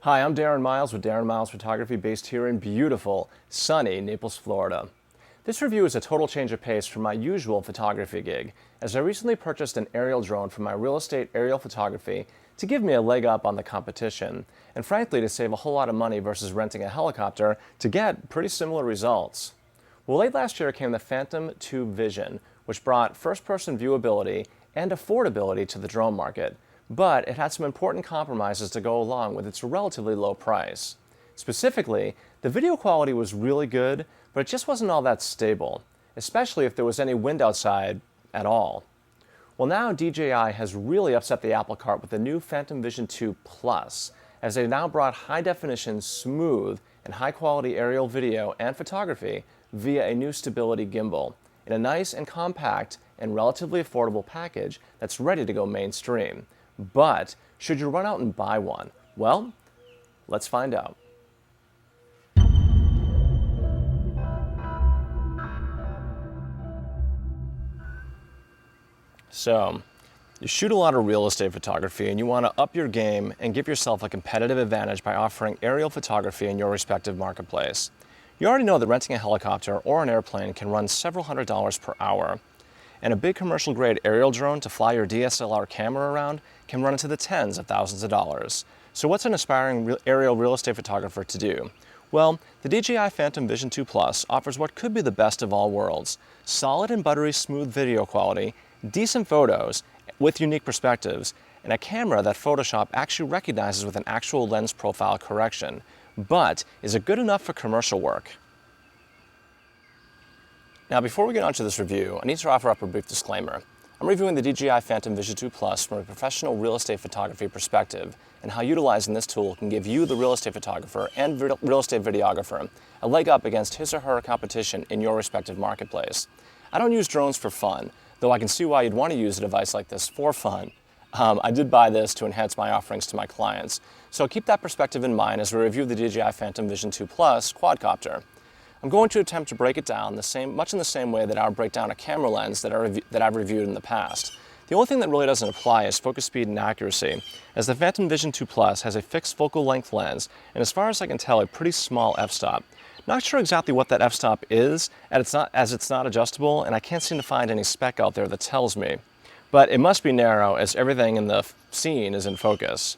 Hi, I'm Darren Miles with Darren Miles Photography based here in beautiful, sunny Naples, Florida. This review is a total change of pace from my usual photography gig, as I recently purchased an aerial drone from my real estate aerial photography to give me a leg up on the competition, and frankly to save a whole lot of money versus renting a helicopter to get pretty similar results. Well, late last year came the Phantom Vision, which brought first-person viewability and affordability to the drone market, but it had some important compromises to go along with its relatively low price. Specifically, the video quality was really good, but it just wasn't all that stable, especially if there was any wind outside at all. Well, now DJI has really upset the apple cart with the new Phantom Vision 2 Plus, as they now brought high-definition, smooth, and high-quality aerial video and photography via a new stability gimbal in a nice and compact and relatively affordable package that's ready to go mainstream. But should you run out and buy one? Well, let's find out. So, you shoot a lot of real estate photography and you want to up your game and give yourself a competitive advantage by offering aerial photography in your respective marketplace. You already know that renting a helicopter or an airplane can run several $100s per hour. And a big commercial grade aerial drone to fly your DSLR camera around can run into the tens of thousands of dollars. So what's an aspiring aerial real estate photographer to do? Well, the DJI Phantom Vision 2 Plus offers what could be the best of all worlds: solid and buttery smooth video quality, decent photos with unique perspectives, and a camera that Photoshop actually recognizes with an actual lens profile correction. But is it good enough for commercial work? Now, before we get on to this review, I need to offer up a brief disclaimer. I'm reviewing the DJI Phantom Vision 2 Plus from a professional real estate photography perspective, and how utilizing this tool can give you, the real estate photographer and real estate videographer, a leg up against his or her competition in your respective marketplace. I don't use drones for fun, though I can see why you'd want to use a device like this for fun. I did buy this to enhance my offerings to my clients, so keep that perspective in mind as we review the DJI Phantom Vision 2 Plus quadcopter. I'm going to attempt to break it down much in the same way that I would break down a camera lens that I've reviewed in the past. The only thing that really doesn't apply is focus speed and accuracy, as the Phantom Vision 2 Plus has a fixed focal length lens and, as far as I can tell, a pretty small f-stop. Not sure exactly what that f-stop is, as it's not adjustable, and I can't seem to find any spec out there that tells me. But it must be narrow, as everything in the scene is in focus.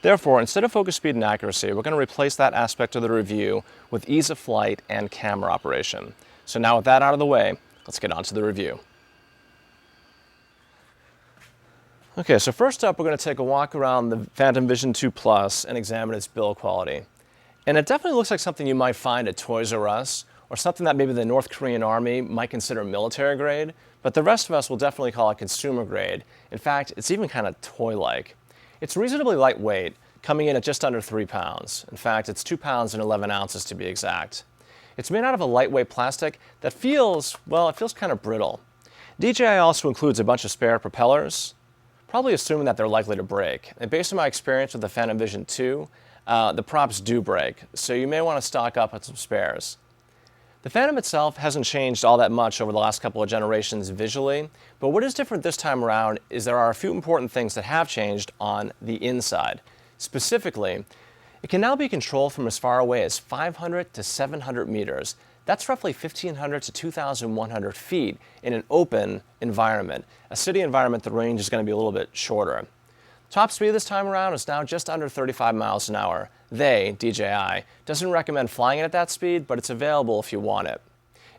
Therefore, instead of focus speed and accuracy, we're going to replace that aspect of the review with ease of flight and camera operation. So now with that out of the way, let's get on to the review. Okay, so first up, we're going to take a walk around the Phantom Vision 2 Plus and examine its build quality. And it definitely looks like something you might find at Toys R Us, or something that maybe the North Korean Army might consider military grade, but the rest of us will definitely call it consumer grade. In fact, it's even kind of toy-like. It's reasonably lightweight, coming in at just under 3 pounds. In fact, it's 2 pounds and 11 ounces to be exact. It's made out of a lightweight plastic that feels, well, it feels kind of brittle. DJI also includes a bunch of spare propellers, probably assuming that they're likely to break. And based on my experience with the Phantom Vision 2, the props do break, so you may want to stock up on some spares. The Phantom itself hasn't changed all that much over the last couple of generations visually, but what is different this time around is there are a few important things that have changed on the inside. Specifically, it can now be controlled from as far away as 500 to 700 meters. That's roughly 1,500 to 2,100 feet in an open environment. A city environment, the range is going to be a little bit shorter. Top speed this time around is now just under 35 miles an hour. DJI, doesn't recommend flying it at that speed, but it's available if you want it.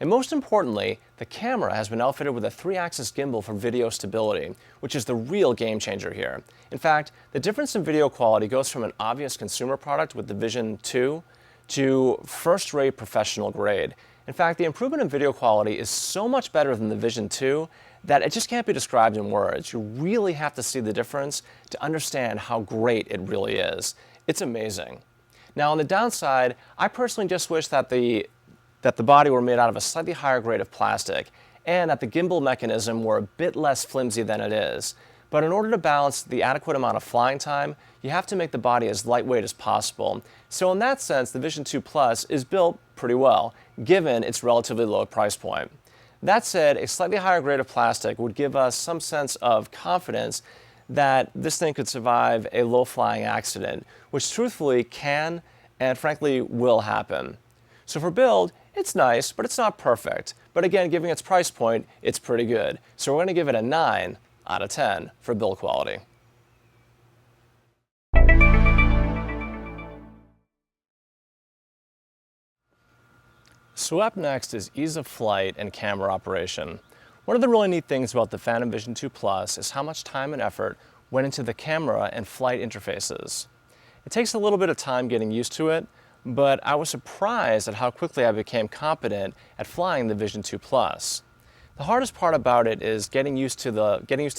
And most importantly, the camera has been outfitted with a 3-axis gimbal for video stability, which is the real game changer here. In fact, the difference in video quality goes from an obvious consumer product with the Vision 2 to first-rate professional grade. In fact, the improvement in video quality is so much better than the Vision 2 that it just can't be described in words. You really have to see the difference to understand how great it really is. It's amazing. Now, on the downside, I personally just wish that the body were made out of a slightly higher grade of plastic and that the gimbal mechanism were a bit less flimsy than it is. But in order to balance the adequate amount of flying time, you have to make the body as lightweight as possible. So in that sense, the Vision 2 Plus is built pretty well, given its relatively low price point. That said, a slightly higher grade of plastic would give us some sense of confidence that this thing could survive a low-flying accident, which truthfully can and frankly will happen. So for build, it's nice, but it's not perfect. But again, given its price point, it's pretty good. So we're going to give it a 9 out of 10 for build quality. So up next is ease of flight and camera operation. One of the really neat things about the Phantom Vision 2 Plus is how much time and effort went into the camera and flight interfaces. It takes a little bit of time getting used to it, but I was surprised at how quickly I became competent at flying the Vision 2 Plus. The hardest part about it is getting used to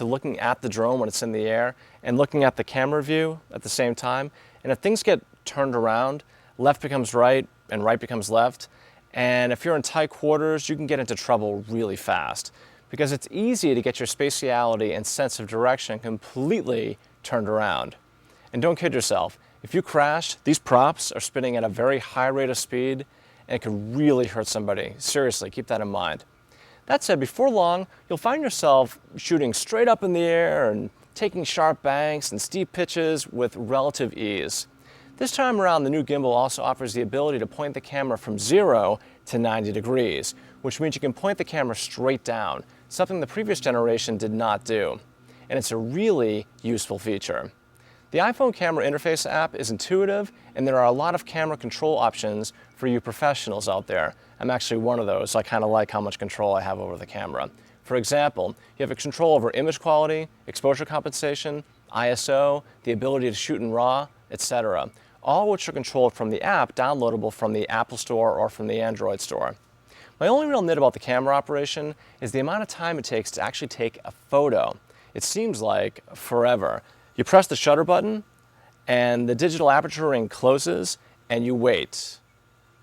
looking at the drone when it's in the air and looking at the camera view at the same time. And if things get turned around, left becomes right and right becomes left. And if you're in tight quarters, you can get into trouble really fast because it's easy to get your spatiality and sense of direction completely turned around. And don't kid yourself, if you crash, these props are spinning at a very high rate of speed and it could really hurt somebody. Seriously, keep that in mind. That said, before long, you'll find yourself shooting straight up in the air and taking sharp banks and steep pitches with relative ease. This time around, the new gimbal also offers the ability to point the camera from 0 to 90 degrees, which means you can point the camera straight down, something the previous generation did not do. And it's a really useful feature. The iPhone camera interface app is intuitive, and there are a lot of camera control options for you professionals out there. I'm actually one of those, so I kind of like how much control I have over the camera. For example, you have a control over image quality, exposure compensation, ISO, the ability to shoot in RAW, etc. All which are controlled from the app downloadable from the Apple Store or from the Android Store. My only real nit about the camera operation is the amount of time it takes to actually take a photo. It seems like forever. You press the shutter button and the digital aperture ring closes and you wait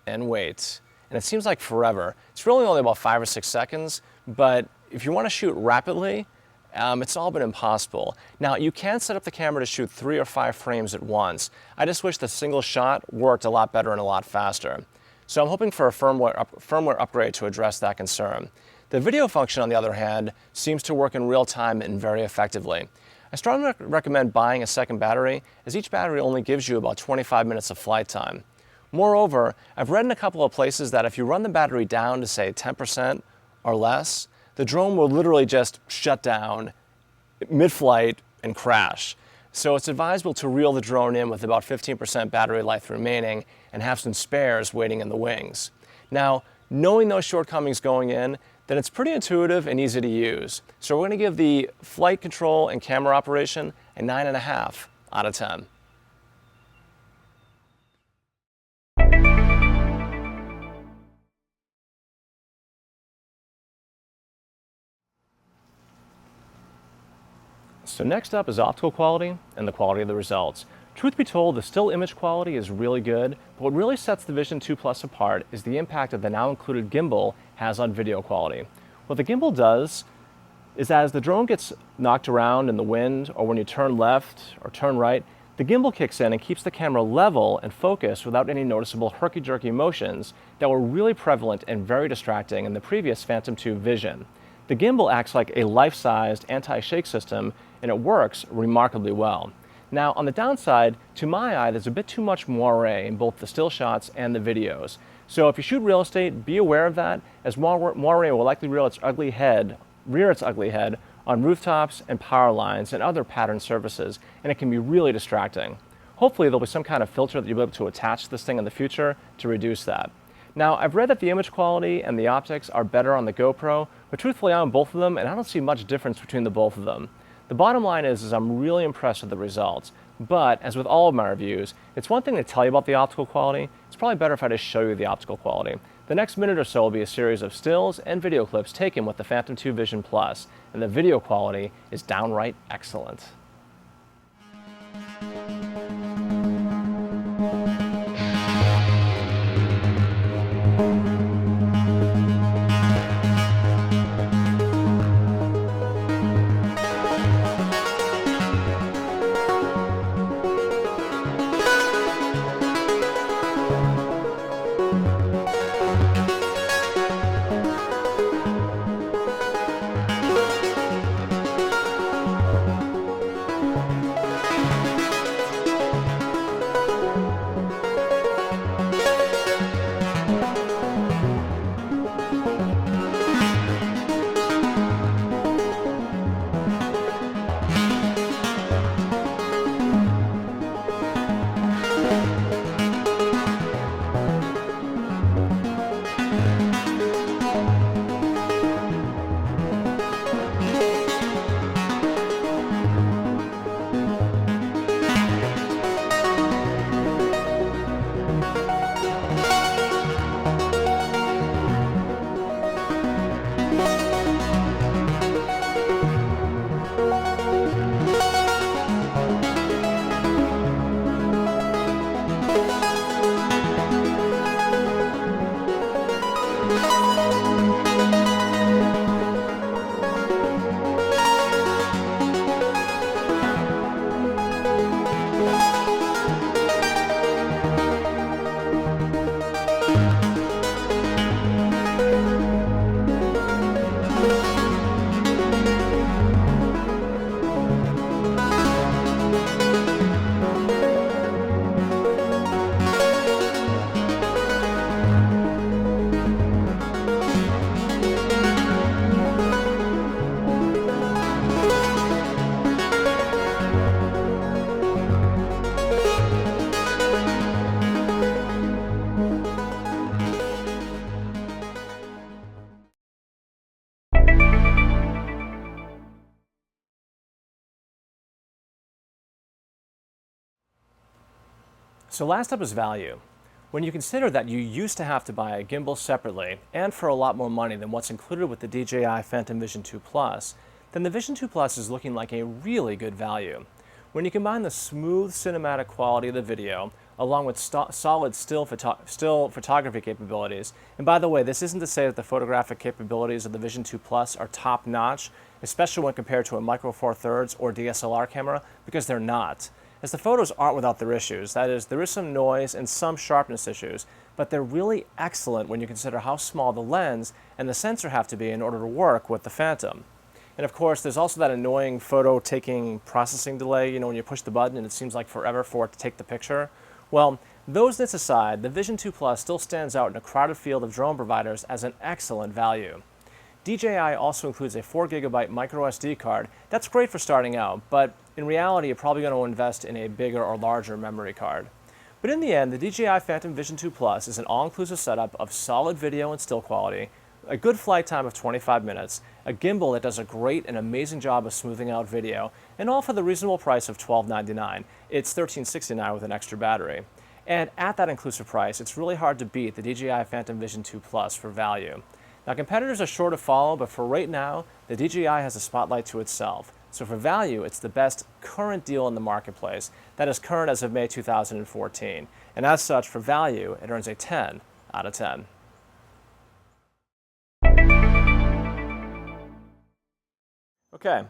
and wait. And it seems like forever. It's really only about 5 or 6 seconds, but if you want to shoot rapidly, it's all but impossible. Now, you can set up the camera to shoot 3 or 5 frames at once. I just wish the single shot worked a lot better and a lot faster. So I'm hoping for a firmware upgrade to address that concern. The video function, on the other hand, seems to work in real time and very effectively. I strongly recommend buying a second battery, as each battery only gives you about 25 minutes of flight time. Moreover, I've read in a couple of places that if you run the battery down to, say, 10% or less, the drone will literally just shut down mid-flight and crash. So it's advisable to reel the drone in with about 15% battery life remaining and have some spares waiting in the wings. Now, knowing those shortcomings going in, then it's pretty intuitive and easy to use. So we're going to give the flight control and camera operation a 9.5 out of 10. So next up is optical quality and the quality of the results. Truth be told, the still image quality is really good, but what really sets the Vision 2 Plus apart is the impact that the now included gimbal has on video quality. What the gimbal does is as the drone gets knocked around in the wind or when you turn left or turn right, the gimbal kicks in and keeps the camera level and focused without any noticeable herky-jerky motions that were really prevalent and very distracting in the previous Phantom 2 Vision. The gimbal acts like a life-sized anti-shake system and it works remarkably well. Now, on the downside, to my eye, there's a bit too much moire in both the still shots and the videos. So if you shoot real estate, be aware of that, as moire will likely rear its ugly head on rooftops and power lines and other patterned surfaces, and it can be really distracting. Hopefully, there'll be some kind of filter that you'll be able to attach to this thing in the future to reduce that. Now, I've read that the image quality and the optics are better on the GoPro, but truthfully, I own both of them, and I don't see much difference between the both of them. The bottom line is I'm really impressed with the results, but as with all of my reviews, it's one thing to tell you about the optical quality. It's probably better if I just show you the optical quality. The next minute or so will be a series of stills and video clips taken with the Phantom 2 Vision Plus, and the video quality is downright excellent. So last up is value. When you consider that you used to have to buy a gimbal separately and for a lot more money than what's included with the DJI Phantom Vision 2 Plus, then the Vision 2 Plus is looking like a really good value. When you combine the smooth cinematic quality of the video along with solid still photography capabilities, and by the way, this isn't to say that the photographic capabilities of the Vision 2 Plus are top-notch, especially when compared to a Micro Four Thirds or DSLR camera, because they're not. As the photos aren't without their issues. That is, there is some noise and some sharpness issues, but they're really excellent when you consider how small the lens and the sensor have to be in order to work with the Phantom. And of course, there's also that annoying photo-taking processing delay, when you push the button and it seems like forever for it to take the picture. Well, those nits aside, the Vision 2 Plus still stands out in a crowded field of drone providers as an excellent value. DJI also includes a 4GB micro SD card. That's great for starting out, but in reality, you're probably going to invest in a bigger or larger memory card. But in the end, the DJI Phantom Vision 2 Plus is an all-inclusive setup of solid video and still quality, a good flight time of 25 minutes, a gimbal that does a great and amazing job of smoothing out video, and all for the reasonable price of $12.99. It's $13.69 with an extra battery. And at that inclusive price, it's really hard to beat the DJI Phantom Vision 2 Plus for value. Now, competitors are sure to follow, but for right now, the DJI has a spotlight to itself. So for value, it's the best current deal in the marketplace. That is current as of May 2014. And as such, for value, it earns a 10 out of 10. Okay,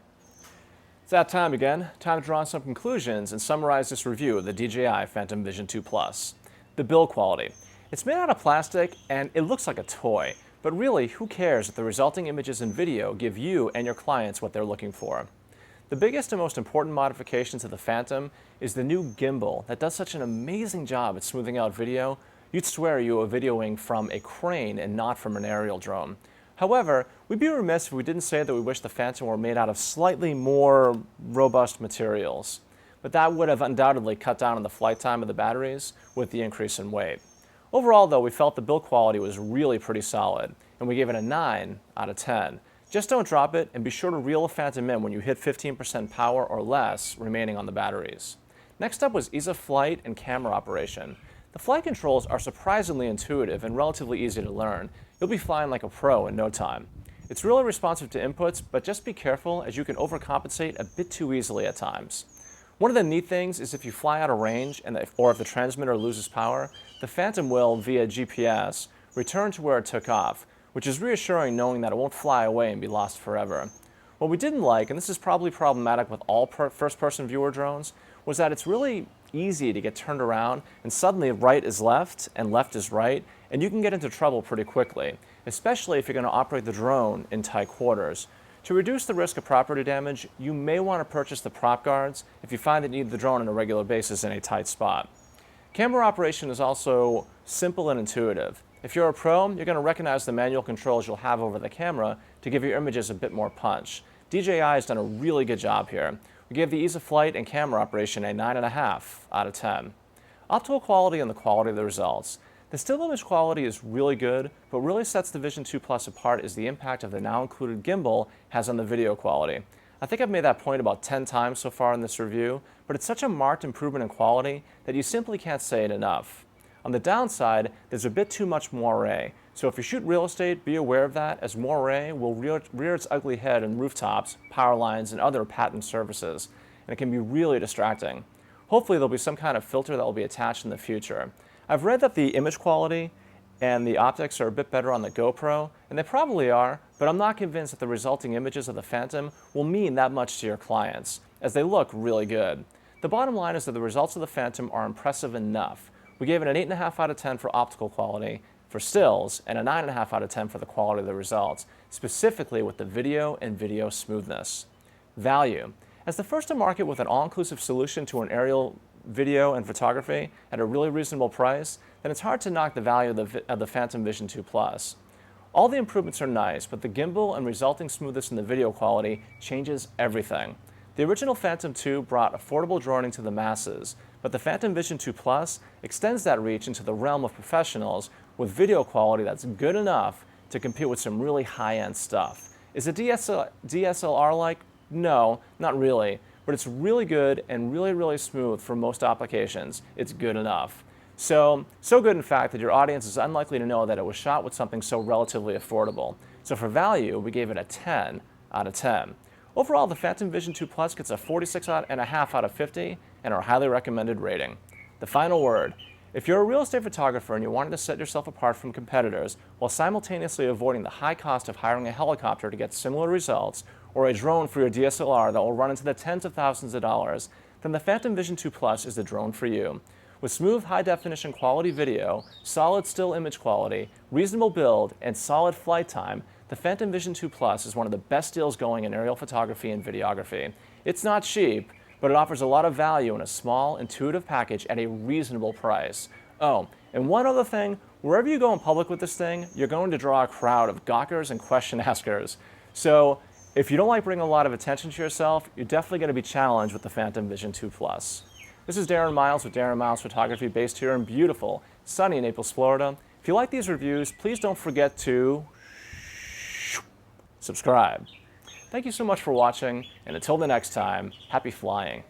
it's that time again. Time to draw some conclusions and summarize this review of the DJI Phantom Vision 2 Plus. The build quality. It's made out of plastic and it looks like a toy, but really, who cares if the resulting images and video give you and your clients what they're looking for? The biggest and most important modification to the Phantom is the new gimbal that does such an amazing job at smoothing out video, you'd swear you were videoing from a crane and not from an aerial drone. However, we'd be remiss if we didn't say that we wish the Phantom were made out of slightly more robust materials. But that would have undoubtedly cut down on the flight time of the batteries with the increase in weight. Overall, though, we felt the build quality was really pretty solid, and we gave it a 9 out of 10. Just don't drop it, and be sure to reel a Phantom in when you hit 15% power or less remaining on the batteries. Next up was ease of flight and camera operation. The flight controls are surprisingly intuitive and relatively easy to learn. You'll be flying like a pro in no time. It's really responsive to inputs, but just be careful as you can overcompensate a bit too easily at times. One of the neat things is if you fly out of range or if the transmitter loses power, the Phantom will, via GPS, return to where it took off, which is reassuring knowing that it won't fly away and be lost forever. What we didn't like, and this is probably problematic with all first-person viewer drones, was that it's really easy to get turned around and suddenly right is left and left is right, and you can get into trouble pretty quickly, especially if you're going to operate the drone in tight quarters. To reduce the risk of property damage, you may want to purchase the prop guards if you find that you need the drone on a regular basis in a tight spot. Camera operation is also simple and intuitive. If you're a pro, you're going to recognize the manual controls you'll have over the camera to give your images a bit more punch. DJI has done a really good job here. We gave the ease of flight and camera operation a 9.5 out of 10. Optical quality and the quality of the results. The still image quality is really good, but what really sets the Vision 2 Plus apart is the impact of the now included gimbal has on the video quality. I think I've made that point about 10 times so far in this review, but it's such a marked improvement in quality that you simply can't say it enough. On the downside, there's a bit too much moiré, so if you shoot real estate, be aware of that, as moiré will rear its ugly head in rooftops, power lines, and other patent surfaces, and it can be really distracting. Hopefully there'll be some kind of filter that will be attached in the future. I've read that the image quality and the optics are a bit better on the GoPro, and they probably are, but I'm not convinced that the resulting images of the Phantom will mean that much to your clients, as they look really good. The bottom line is that the results of the Phantom are impressive enough. We gave it an 8.5 out of 10 for optical quality, for stills, and a 9.5 out of 10 for the quality of the results, specifically with the video and video smoothness. Value. As the first to market with an all-inclusive solution to an aerial video and photography at a really reasonable price, then it's hard to knock the value of the Phantom Vision 2 Plus. All the improvements are nice, but the gimbal and resulting smoothness in the video quality changes everything. The original Phantom 2 brought affordable droning to the masses, but the Phantom Vision 2 Plus extends that reach into the realm of professionals with video quality that's good enough to compete with some really high-end stuff. Is it DSLR-like? No, not really. But but it's really good and really, really smooth for most applications. It's good enough. So good in fact that your audience is unlikely to know that it was shot with something so relatively affordable. So for value, we gave it a 10 out of 10. Overall, the Phantom Vision 2 Plus gets a 46.5 out of 50 and our highly recommended rating. The final word. If you're a real estate photographer and you're wanting to set yourself apart from competitors while simultaneously avoiding the high cost of hiring a helicopter to get similar results, or a drone for your DSLR that will run into the tens of thousands of dollars, then the Phantom Vision 2 Plus is the drone for you. With smooth high-definition quality video, solid still image quality, reasonable build, and solid flight time, the Phantom Vision 2 Plus is one of the best deals going in aerial photography and videography. It's not cheap, but it offers a lot of value in a small, intuitive package at a reasonable price. Oh, and one other thing, wherever you go in public with this thing, you're going to draw a crowd of gawkers and question askers. So if you don't like bringing a lot of attention to yourself, you're definitely going to be challenged with the Phantom Vision 2 Plus. This is Darren Miles with Darren Miles Photography, based here in beautiful, sunny Naples, Florida. If you like these reviews, please don't forget to subscribe. Thank you so much for watching, and until the next time, happy flying.